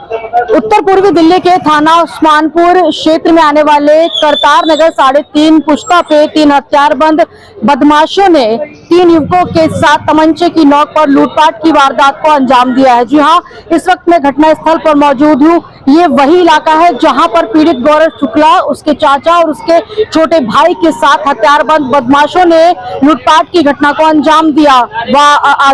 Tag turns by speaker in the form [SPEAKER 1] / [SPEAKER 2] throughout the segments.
[SPEAKER 1] उत्तर पूर्वी दिल्ली के थाना उस्मानपुर क्षेत्र में आने वाले करतार नगर 3.5 पुश्ता पे 3 हथियारबंद बदमाशों ने 3 युवकों के साथ तमंचे की नोक पर लूटपाट की वारदात को अंजाम दिया है। जी हां, इस वक्त मैं घटना स्थल पर मौजूद हूं। ये वही इलाका है जहां पर पीड़ित गौरव शुक्ला, उसके चाचा और उसके छोटे भाई के साथ हथियारबंद बदमाशों ने लूटपाट की घटना को अंजाम दिया।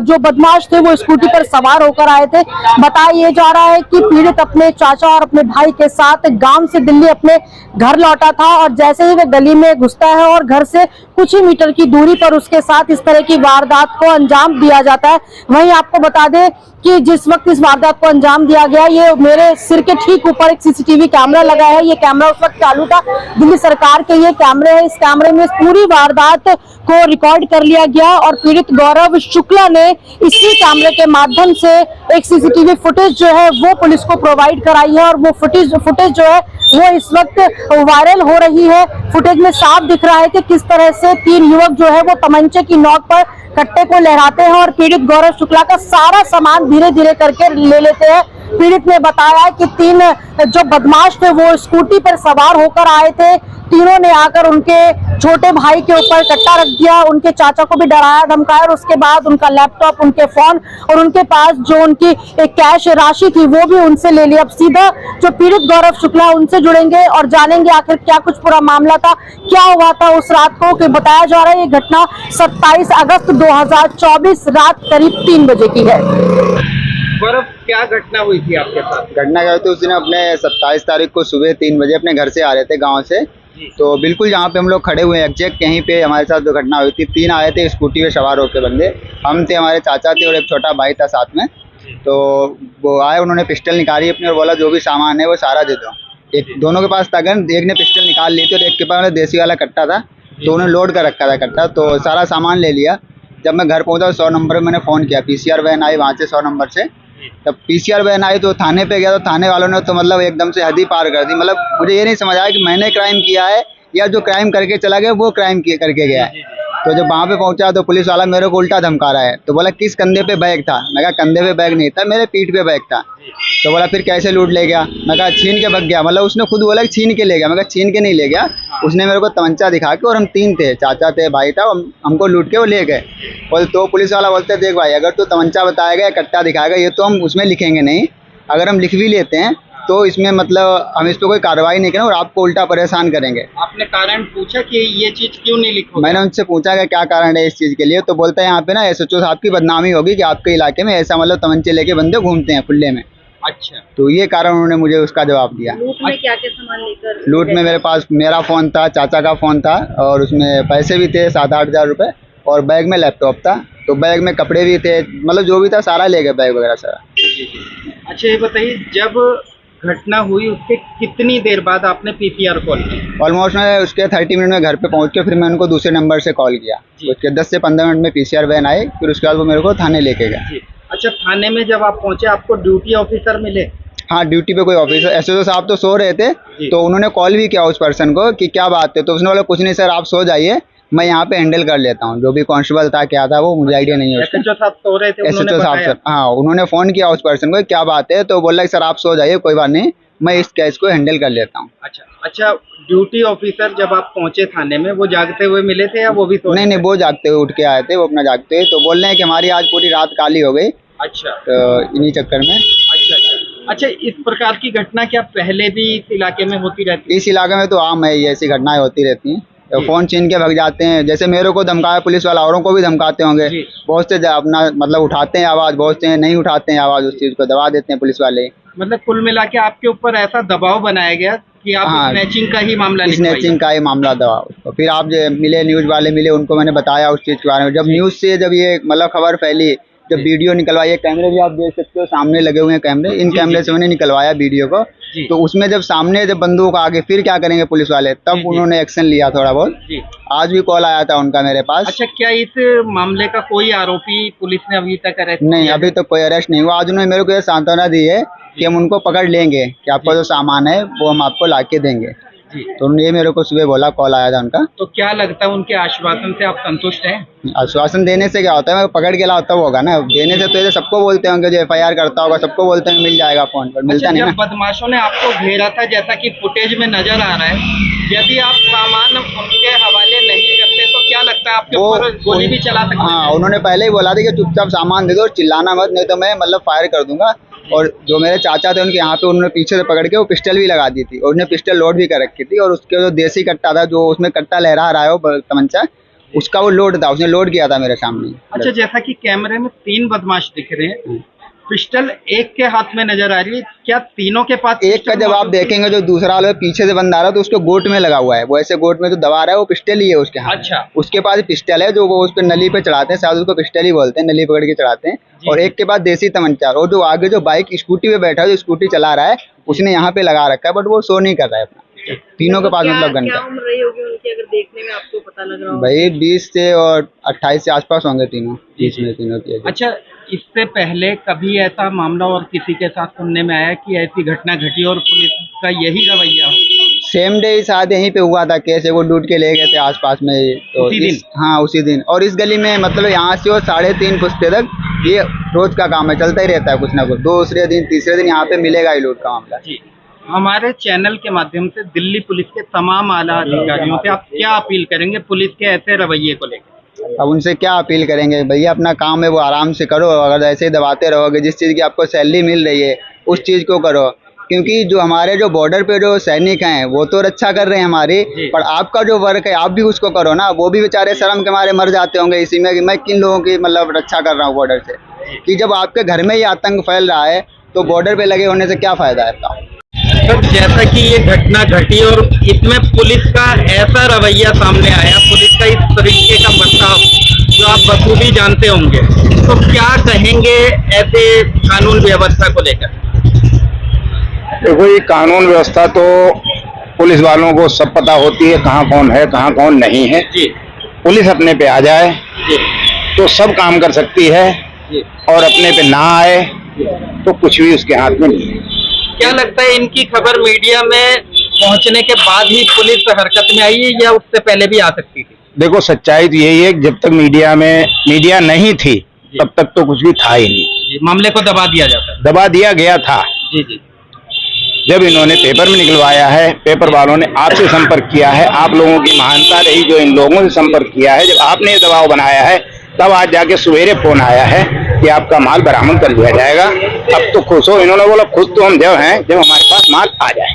[SPEAKER 1] जो बदमाश थे वो स्कूटी पर सवार होकर आए थे। बताया ये जा रहा है कि पीड़ित अपने चाचा और अपने भाई के साथ गांव से दिल्ली अपने घर लौटा था और जैसे ही वह गली में घुसता है और घर से कुछ ही मीटर की दूरी पर उसके साथ इस तरह की वारदात को अंजाम दिया जाता है। वहीं आपको बता दें कि जिस वक्त इस वारदात को अंजाम दिया गया, ये मेरे सिर के ठीक ऊपर एक सीसीटीवी कैमरा लगा है। ये कैमरा उस वक्त चालू था। दिल्ली सरकार के ये कैमरे है। इस कैमरे में पूरी वारदात को रिकॉर्ड कर लिया गया और पीड़ित गौरव शुक्ला ने इसी कैमरे के माध्यम से एक सीसीटीवी फुटेज जो है वो पुलिस को प्रोवाइड कराई है और वो फुटेज जो है वो इस वक्त वायरल हो रही है। फुटेज में साफ दिख रहा है कि किस तरह से 3 युवक जो है वो तमंचे की नोक पर कट्टे को लहराते हैं और पीड़ित गौरव शुक्ला का सारा सामान धीरे धीरे करके ले लेते हैं। पीड़ित ने बताया कि 3 जो बदमाश थे वो स्कूटी पर सवार होकर आए थे। तीनों ने आकर उनके छोटे भाई के ऊपर कट्टा रख दिया, उनके चाचा को भी डराया धमकाया और उसके बाद उनका लैपटॉप, उनके फोन और उनके पास जो उनकी एक कैश राशि थी वो भी उनसे ले ली। अब सीधा जो पीड़ित गौरव शुक्ला उनसे जुड़ेंगे और जानेंगे आखिर क्या कुछ पूरा मामला था, क्या हुआ था उस रात को। कि बताया जा रहा है ये घटना 27 अगस्त 2024 रात करीब 3 बजे की है।
[SPEAKER 2] गौरव, क्या घटना हुई थी आपके साथ?
[SPEAKER 3] घटना क्या हुई थी, उस दिन अपने 27 तारीख को सुबह 3 बजे अपने घर से आ रहे थे गांव से। तो बिल्कुल जहाँ पे हम लोग खड़े हुए हैं एग्जैक्ट यहीं पे हमारे साथ जो घटना हुई थी। 3 आए थे स्कूटी पे सवार होकर बंदे। हम थे, हमारे चाचा थे और एक छोटा भाई था साथ में। तो वो आए, उन्होंने पिस्टल निकाली अपनी और बोला जो भी सामान है वो सारा दे दो। दोनों के पास था गन, एक ने पिस्टल निकाल ली थी और एक के पास देसी वाला कट्टा था, तो उन्होंने लोड कर रखा था कट्टा। तो सारा सामान ले लिया। जब मैं घर पहुँचा 100 नंबर पर मैंने फ़ोन किया, PCR वैन आई वहाँ से 100 नंबर से। तब PCR वैन आई तो थाने पे गया, तो थाने वालों ने तो मतलब एकदम से हद ही पार कर दी। मतलब मुझे ये नहीं समझ आया कि मैंने क्राइम किया है या जो क्राइम करके चला गया वो क्राइम करके गया है। तो जब वहाँ पे पहुँचा तो पुलिस वाला मेरे को उल्टा धमका रहा है। तो बोला किस कंधे पे बैग था? मैं कहा कंधे पे बैग नहीं था, मेरे पीठ पे बैग था। तो बोला फिर कैसे लूट ले गया? मैं कहा छीन के भाग गया। मतलब उसने खुद बोला कि छीन के ले गया। मैं कहा छीन के नहीं ले गया, उसने मेरे को तमंचा दिखा के, और हम 3 थे, चाचा थे, भाई था, हमको लूट के वो ले गए। बोल तो पुलिस वाला बोलते देख भाई, अगर तू तमंचा बताएगा या कट्टा दिखाएगा ये तो हम उसमें लिखेंगे नहीं, अगर हम लिख भी लेते हैं तो इसमें मतलब हम इस पर कोई कार्रवाई नहीं करें और आपको उल्टा परेशान करेंगे।
[SPEAKER 2] आपने कारण पूछा कि ये चीज क्यों नहीं लिखोगे?
[SPEAKER 3] मैंने उनसे पूछा कि क्या कारण है इस चीज़ के लिए। तो बोलता है यहाँ पे ना SHO साहब की बदनामी होगी कि आपके इलाके में ऐसा मतलब तमंचे लेके बंदे घूमते हैं खुले में।
[SPEAKER 2] अच्छा,
[SPEAKER 3] तो ये कारण उन्होंने मुझे उसका जवाब दिया।
[SPEAKER 1] लूट में क्या क्या सामान लेकर?
[SPEAKER 3] लूट में मेरे पास मेरा फ़ोन था, चाचा का फ़ोन था और उसमें पैसे भी थे 7-8 हज़ार रुपये, और बैग में लैपटॉप था। तो बैग में कपड़े भी थे, मतलब जो भी था सारा ले गए, बैग वगैरह सारा।
[SPEAKER 2] अच्छा ये बताइए, जब घटना हुई उसके कितनी देर बाद आपने PCR कॉल किया?
[SPEAKER 3] ऑलमोस्ट मैं उसके 30 मिनट में घर पे पहुंच के फिर मैं उनको दूसरे नंबर से कॉल किया। उसके 10 से 15 मिनट में PCR वैन आई, फिर उसके बाद वो मेरे को थाने लेके गए।
[SPEAKER 2] अच्छा, थाने में जब आप पहुंचे आपको ड्यूटी ऑफिसर मिले?
[SPEAKER 3] हाँ, ड्यूटी पे कोई ऑफिसर, SHO साहब तो सो रहे थे। तो उन्होंने कॉल भी किया उस पर्सन को कि क्या बात है। तो उसने बोला कुछ नहीं सर, आप सो जाइए, मैं यहाँ पे हैंडल कर लेता हूँ। जो भी कांस्टेबल था क्या था वो मुझे आइडिया नहीं है।
[SPEAKER 2] SHO साहब सो रहे थे, उन्होंने
[SPEAKER 3] SHO साहब
[SPEAKER 2] बताया?
[SPEAKER 3] सर, हाँ, उन्होंने फ़ोन किया उस पर्सन को क्या बात है। तो बोला कि सर आप सो जाइए, कोई बात नहीं, मैं इस केस को हैंडल कर लेता हूँ।
[SPEAKER 2] अच्छा, ड्यूटी ऑफिसर जब आप पहुंचे थाने में वो जागते हुए मिले थे या वो भी सो?
[SPEAKER 3] नहीं, वो जागते हुए उठ के आए थे, वो अपना जागते हुए। तो बोल रहे हैं कि हमारी आज पूरी रात काली हो गई।
[SPEAKER 2] अच्छा,
[SPEAKER 3] तो इन्हीं चक्कर में।
[SPEAKER 2] अच्छा, इस प्रकार की घटना क्या पहले भी इस इलाके में होती रहती है?
[SPEAKER 3] इस इलाके में तो आम है, ये ऐसी घटनाएं होती रहती हैं। तो फ़ोन छीन के भाग जाते हैं, जैसे मेरे को धमकाया पुलिस वाला, औरों को भी धमकाते होंगे। बहुत से अपना मतलब उठाते हैं आवाज़, बहुत से नहीं उठाते हैं आवाज़, उस चीज़ को दबा देते हैं पुलिस वाले।
[SPEAKER 2] मतलब कुल मिला के आपके ऊपर ऐसा दबाव बनाया गया कि आप स्नैचिंग का ही मामला
[SPEAKER 3] स्नैचिंग का ही मामला दबा। तो फिर आप जो मिले, न्यूज़ वाले मिले, उनको मैंने बताया उस चीज़ के बारे में। जब न्यूज़ से जब ये मतलब खबर फैली, जब वीडियो निकलवाई, कैमरे भी आप देख सकते हो सामने लगे हुए हैं कैमरे, इन कैमरे से मैंने निकलवाया वीडियो को। तो उसमें जब सामने जब बंदूक आगे फिर क्या करेंगे पुलिस वाले, तब उन्होंने एक्शन लिया थोड़ा बहुत। आज भी कॉल आया था उनका मेरे पास।
[SPEAKER 2] अच्छा, क्या इस मामले का कोई आरोपी पुलिस ने अभी तक अरेस्ट
[SPEAKER 3] नहीं, अभी तो कोई अरेस्ट नहीं हुआ। आज उन्होंने मेरे को ये सांत्वना दी है कि हम उनको पकड़ लेंगे, कि आपका जो सामान है वो हम आपको ला के देंगे।
[SPEAKER 2] जी।
[SPEAKER 3] तो ये मेरे को सुबह बोला, कॉल आया था उनका।
[SPEAKER 2] तो क्या लगता है उनके आश्वासन से आप संतुष्ट हैं?
[SPEAKER 3] आश्वासन देने से क्या होता है, मैं पकड़ के लाता होगा ना, देने से तो ये सबको बोलते होंगे, जो FIR करता होगा सबको बोलते हैं मिल जाएगा फोन पर, मिलता
[SPEAKER 2] अच्छा,
[SPEAKER 3] नहीं
[SPEAKER 2] जब
[SPEAKER 3] ना।
[SPEAKER 2] बदमाशों ने आपको घेरा था, जैसा कि फुटेज में नजर आ रहा है, यदि आप सामान उनके हवाले नहीं करते तो क्या लगता है आपके ऊपर गोली भी चला सकते हैं?
[SPEAKER 3] हाँ, उन्होंने पहले ही बोला था कि चुपचाप सामान दे दो और चिल्लाना मत, नहीं तो मैं मतलब फायर कर दूंगा। और जो मेरे चाचा थे उनके यहाँ पे उन्होंने पीछे से पकड़ के वो पिस्टल भी लगा दी थी, और उन्हें पिस्टल लोड भी कर रखी थी, और उसके जो देसी कट्टा था, जो उसमें कट्टा लहरा रहा है वो तमंचा, उसका वो लोड था, उसने लोड किया था मेरे सामने।
[SPEAKER 2] अच्छा, जैसा कि कैमरे में 3 बदमाश दिख रहे हैं, पिस्टल एक के हाथ में नजर आ रही है, क्या तीनों के पास
[SPEAKER 3] एक का
[SPEAKER 2] पिस्टल
[SPEAKER 3] जब आप
[SPEAKER 2] मौजूद थी?
[SPEAKER 3] देखेंगे जो दूसरा वाला पीछे से बंदा आ रहा है तो उसको गोट में लगा हुआ है, वो ऐसे गोट में जो दबा रहा है वो पिस्टल ही है उसके हाथ।
[SPEAKER 2] अच्छा।
[SPEAKER 3] उसके पास पिस्टल है जो वो उस पर नली पे चढ़ाते हैं, शायद उसको पिस्टल ही बोलते हैं, नली पकड़ के चढ़ाते हैं। और एक के पास देसी तमंचा, और जो आगे जो बाइक स्कूटी पे बैठा है, जो स्कूटी चला रहा है, उसने यहाँ पे लगा रखा है, बट वो शो नहीं कर रहा है अपना। तीनों के पास मतलब गन
[SPEAKER 4] क्या
[SPEAKER 3] का।
[SPEAKER 4] उम्र रही होगी उनकी, अगर देखने में आपको पता लग रहा हो?
[SPEAKER 3] भाई 20 से और 28 से आसपास होंगे तीनों, 20 में तीनों की age।
[SPEAKER 2] अच्छा, इससे पहले कभी ऐसा मामला और किसी के साथ सुनने में आया कि ऐसी घटना घटी और पुलिस का यही रवैया हो?
[SPEAKER 3] सेम डे ही शायद यहीं पे हुआ था केस, वो लूट के ले गए थे आसपास में ही। तो
[SPEAKER 2] उसी दिन?
[SPEAKER 3] हाँ, उसी दिन। और इस गली में मतलब यहाँ से वो 3:30 पुश्ते तक ये रोज का काम है, चलता ही रहता है कुछ ना कुछ। दूसरे दिन तीसरे दिन यहाँ पे मिलेगा ही लूट का मामला।
[SPEAKER 2] जी, हमारे चैनल के माध्यम से दिल्ली पुलिस के तमाम आला अधिकारियों से आप क्या अपील करेंगे पुलिस के ऐसे रवैये को लेकर?
[SPEAKER 3] अब उनसे क्या अपील करेंगे, भैया अपना काम है वो आराम से करो, अगर ऐसे ही दबाते रहोगे, जिस चीज़ की आपको सैलरी मिल रही है उस चीज़ को करो। क्योंकि जो हमारे जो बॉर्डर पे जो सैनिक हैं वो तो रक्षा कर रहे हैं हमारी, पर आपका जो वर्क है आप भी उसको करो ना। वो भी बेचारे शर्म के मारे मर जाते होंगे इसी में कि मैं किन लोगों की मतलब रक्षा कर रहा हूँ बॉर्डर से। कि जब आपके घर में ही आतंक फैल रहा है तो बॉर्डर पे लगे होने से क्या फ़ायदा है आपका।
[SPEAKER 2] सर, जैसा कि ये घटना घटी और इसमें पुलिस का ऐसा रवैया सामने आया, पुलिस का इस तरीके का बर्ताव जो आप बखूबी जानते होंगे, तो क्या कहेंगे ऐसे कानून व्यवस्था को लेकर?
[SPEAKER 5] देखो, ये कानून व्यवस्था तो पुलिस वालों को सब पता होती है, कहाँ कौन है कहाँ कौन नहीं है।
[SPEAKER 2] जी
[SPEAKER 5] पुलिस अपने पे आ जाए
[SPEAKER 2] जी
[SPEAKER 5] तो सब काम कर सकती है,
[SPEAKER 2] जी।
[SPEAKER 5] और अपने पे ना आए तो कुछ भी उसके हाथ में नहीं है।
[SPEAKER 2] क्या लगता है इनकी खबर मीडिया में पहुंचने के बाद ही पुलिस हरकत में आई है या उससे पहले भी आ सकती थी?
[SPEAKER 5] देखो, सच्चाई तो यही है कि जब तक मीडिया नहीं थी तब तक तो कुछ भी था ही नहीं,
[SPEAKER 2] जी, मामले को दबा दिया जाता है।
[SPEAKER 5] दबा दिया गया था।
[SPEAKER 2] जी जी
[SPEAKER 5] जब इन्होंने पेपर में निकलवाया है, पेपर वालों ने आपसे संपर्क किया है, आप लोगों की महानता रही जो इन लोगों से संपर्क किया है, जब आपने ये दबाव बनाया है तब आज जाके सवेरे फोन आया है कि आपका माल बरामद कर लिया जाएगा। अब तो खुश हो। इन्होंने बोला खुश तो हम जब हैं जब हमारे पास माल आ जाए।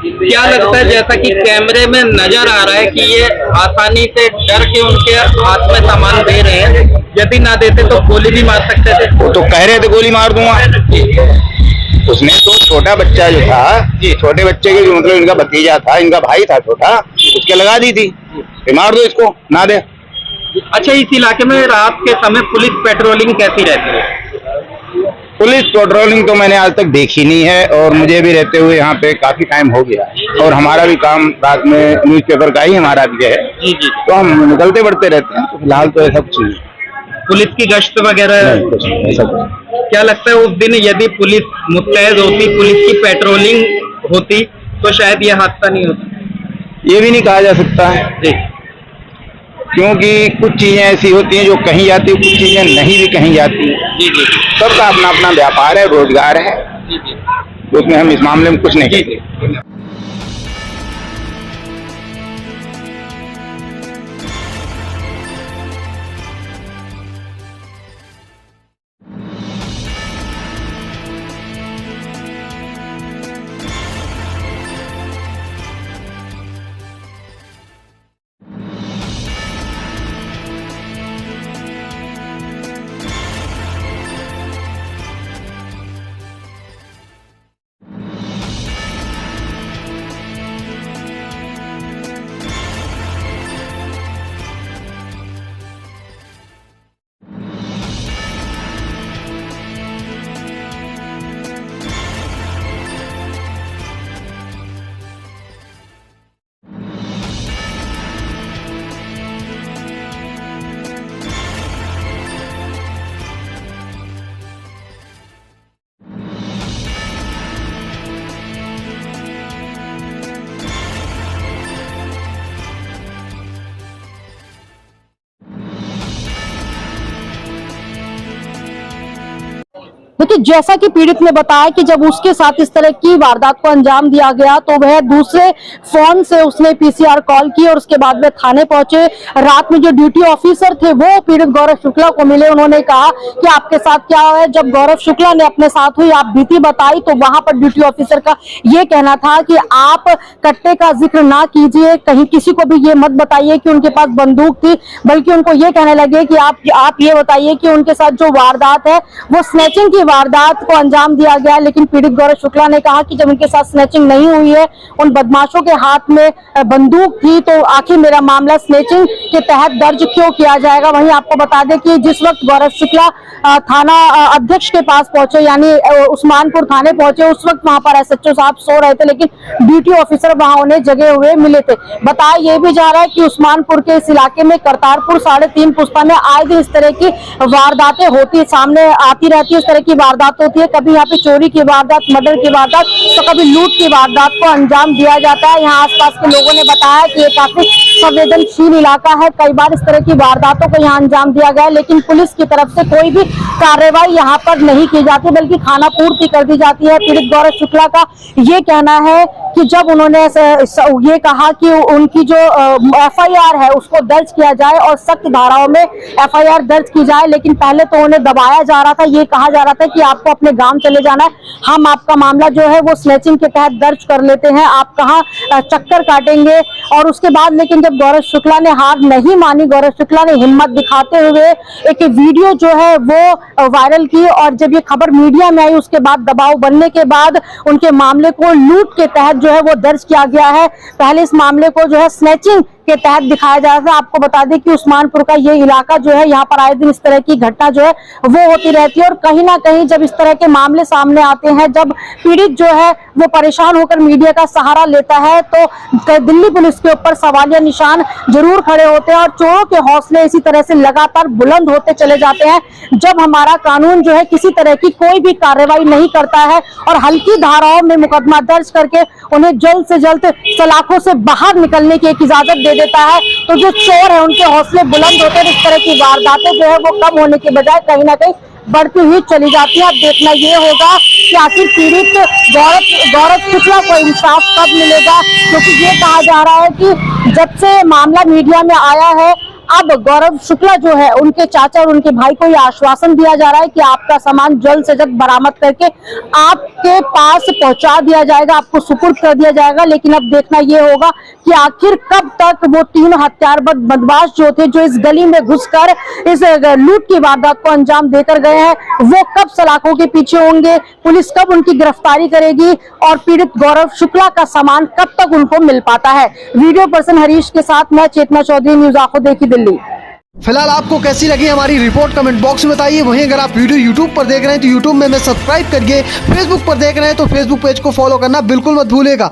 [SPEAKER 2] क्या लगता है, जैसा कि कैमरे में नजर आ रहा है कि ये आसानी से डर के उनके हाथ में सामान दे रहे हैं, यदि ना देते तो गोली भी मार सकते थे?
[SPEAKER 5] वो तो कह रहे थे गोली मार दूंगा। उसने तो छोटा बच्चा जो था, छोटे बच्चे के जो मतलब इनका भतीजा था, इनका भाई था छोटा, उसके लगा दी थी कि मार दो इसको, ना दे।
[SPEAKER 2] अच्छा, इस इलाके में रात के समय पुलिस पेट्रोलिंग कैसी रहती है?
[SPEAKER 5] पुलिस पेट्रोलिंग तो मैंने आज तक देखी नहीं है, और मुझे भी रहते हुए यहाँ पे काफी टाइम हो गया है, और हमारा भी काम रात में न्यूज़पेपर का ही हमारा भी है,
[SPEAKER 2] जी जी।
[SPEAKER 5] तो हम निकलते बढ़ते रहते हैं। तो फिलहाल तो ऐसा कुछ नहीं है।
[SPEAKER 2] पुलिस की गश्त वगैरह
[SPEAKER 5] नहीं, कुछ नहीं, ऐसा कुछ नहीं।
[SPEAKER 2] क्या लगता है उस दिन यदि पुलिस मुस्तैद होती, पुलिस की पेट्रोलिंग होती तो शायद ये हादसा नहीं होता?
[SPEAKER 5] ये भी नहीं कहा जा सकता है,
[SPEAKER 2] जी,
[SPEAKER 5] क्योंकि कुछ चीजें ऐसी होती हैं जो कहीं जाती है, कुछ चीजें नहीं भी कहीं जाती हैं।
[SPEAKER 2] जी जी
[SPEAKER 5] सबका अपना अपना व्यापार है, रोजगार है,
[SPEAKER 2] जी जी
[SPEAKER 5] उसमें हम इस मामले में कुछ नहीं
[SPEAKER 2] जी
[SPEAKER 5] कहते।
[SPEAKER 2] जी।
[SPEAKER 1] देखिए, जैसा कि पीड़ित ने बताया कि जब उसके साथ इस तरह की वारदात को अंजाम दिया गया तो वह दूसरे फोन से उसने पीसीआर कॉल की और उसके बाद वे थाने पहुंचे। रात में जो ड्यूटी ऑफिसर थे वो पीड़ित गौरव शुक्ला को मिले। उन्होंने कहा कि आपके साथ क्या हुआ है। जब गौरव शुक्ला ने अपने साथ हुई आप बीती बताई तो वहां पर ड्यूटी ऑफिसर का ये कहना था कि आप कट्टे का जिक्र ना कीजिए, कहीं किसी को भी ये मत बताइए कि उनके पास बंदूक थी, बल्कि उनको ये कहने लगे कि आप ये बताइए कि उनके साथ जो वारदात है वो स्नैचिंग की वारदात को अंजाम दिया गया। लेकिन पीड़ित गौरव शुक्ला ने कहा कि जब उनके साथ स्नैचिंग नहीं हुई है, उन बदमाशों के हाथ में बंदूक थी, तो आखिर मेरा मामला स्नैचिंग के तहत दर्ज क्यों किया जाएगा। वहीं आपको बता दें कि जिस वक्त गौरव शुक्ला थाना अध्यक्ष के पास पहुंचे, यानी उस्मानपुर थाने पहुंचे, उस वक्त वहां पर एसएचओ साहब सो रहे थे, लेकिन ड्यूटी ऑफिसर वहां उन्हें जगे हुए मिले थे। बताया यह भी जा रहा है कि उस्मानपुर के इस इलाके में करतारपुर 3.5 पुस्ता में आए दिन इस तरह की वारदातें होती सामने आती रहती है। इस तरह की वारदात होती है, कभी यहाँ पे चोरी की वारदात, मर्डर की वारदात, तो कभी लूट की वारदात को अंजाम दिया जाता है। यहाँ आसपास के लोगों ने बताया कि ये काफी संवेदनशील इलाका है, कई बार इस तरह की वारदातों को यहाँ अंजाम दिया गया है, लेकिन पुलिस की तरफ से कोई भी कार्रवाई यहाँ पर नहीं की जाती, बल्कि खाना पूर्ति कर दी जाती है। पीड़ित गौरव शुक्ला का ये कहना है कि जब उन्होंने ये कहा कि उनकी जो एफआईआर है उसको दर्ज किया जाए और सख्त धाराओं में एफआईआर दर्ज की जाए, लेकिन पहले तो उन्हें दबाया जा रहा था, ये कहा जा रहा था कि आपको अपने गांव चले जाना है, हम आपका मामला जो है वो स्नैचिंग के तहत दर्ज कर लेते हैं, आप कहाँ चक्कर काटेंगे। और उसके बाद लेकिन जब गौरव शुक्ला ने हार नहीं मानी, गौरव शुक्ला ने हिम्मत दिखाते हुए एक वीडियो जो है वो वायरल की, और जब ये खबर मीडिया में आई उसके बाद दबाव बनने के बाद उनके मामले को लूट के तहत जो है वो दर्ज किया गया है। पहले इस मामले को जो है स्नैचिंग के तहत दिखाया जा रहा था। आपको बता दें कि उस्मानपुर का ये इलाका जो है, यहाँ पर आए दिन इस तरह की घटना जो है वो होती रहती है, और कहीं ना कहीं जब इस तरह के मामले सामने आते हैं, जब पीड़ित जो है वो परेशान होकर मीडिया का सहारा लेता है, तो दिल्ली पुलिस के ऊपर सवालिया निशान जरूर खड़े होते हैं और चोरों के हौसले इसी तरह से लगातार बुलंद होते चले जाते हैं। जब हमारा कानून जो है किसी तरह की कोई भी कार्रवाई नहीं करता है और हल्की धाराओं में मुकदमा दर्ज करके उन्हें जल्द से जल्द सलाखों से बाहर निकलने की एक इजाजत दे देता है, तो जो चोर है उनके हौसले बुलंद होते हैं। इस तरह की वारदातें जो है वो कम होने के बजाय कहीं ना कहीं बढ़ती हुई चली जाती है। अब देखना ये होगा कि आखिर पीड़ित गौरव शुक्ला को इंसाफ कब मिलेगा, क्योंकि ये कहा जा रहा है कि जब से मामला मीडिया में आया है, अब गौरव शुक्ला जो है उनके चाचा और उनके भाई को यह आश्वासन दिया जा रहा है कि आपका सामान जल्द से जल्द बरामद करके आपके पास पहुंचा दिया जाएगा, आपको सुपुर्द कर दिया जाएगा। लेकिन अब देखना यह होगा कि आखिर कब तक वो 3 हथियारबंद बदमाश जो थे, जो इस गली में घुसकर इस लूट की वारदात को अंजाम देकर गए हैं, वो कब सलाखों के पीछे होंगे, पुलिस कब उनकी गिरफ्तारी करेगी और पीड़ित गौरव शुक्ला का सामान कब तक उनको मिल पाता है। वीडियो पर्सन हरीश के साथ मैं चेतना चौधरी, न्यूज़ आंखों देखी, दिल्ली।
[SPEAKER 6] फिलहाल आपको कैसी लगी हमारी रिपोर्ट कमेंट बॉक्स में बताइए। वहीं अगर आप वीडियो यूट्यूब पर देख रहे हैं तो यूट्यूब में सब्सक्राइब करिए, फेसबुक पर देख रहे हैं तो फेसबुक पेज को फॉलो करना बिल्कुल मत भूलिएगा।